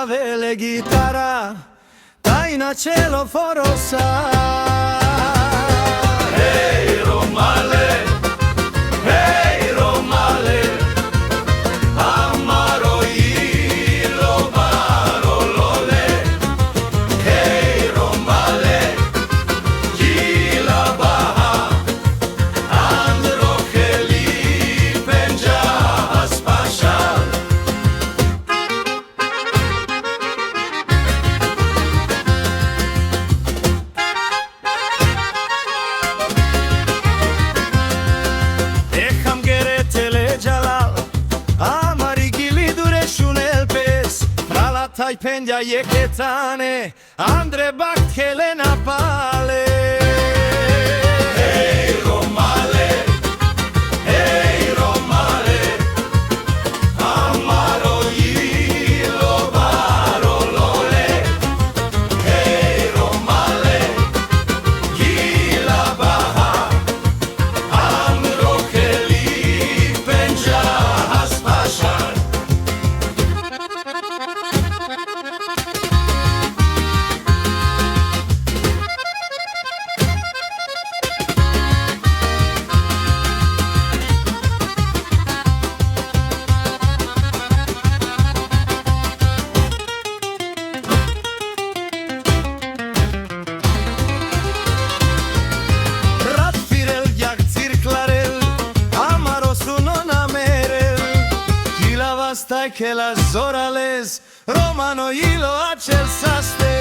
chiave, chitarra, taina cielo forosa. Hey Romale, hey Romale, amaro ilo barolole. Hey Romale, gila baha, andro heli penja aspashal. Tai pendia e chetane, Andre Bacht, Helena Pale. Hey Romale, hey Romale, amaro ilo barolole. Hey Romale, gila baha, andro heli penja aspashal. Stai che las orales Romano ilo acel saste.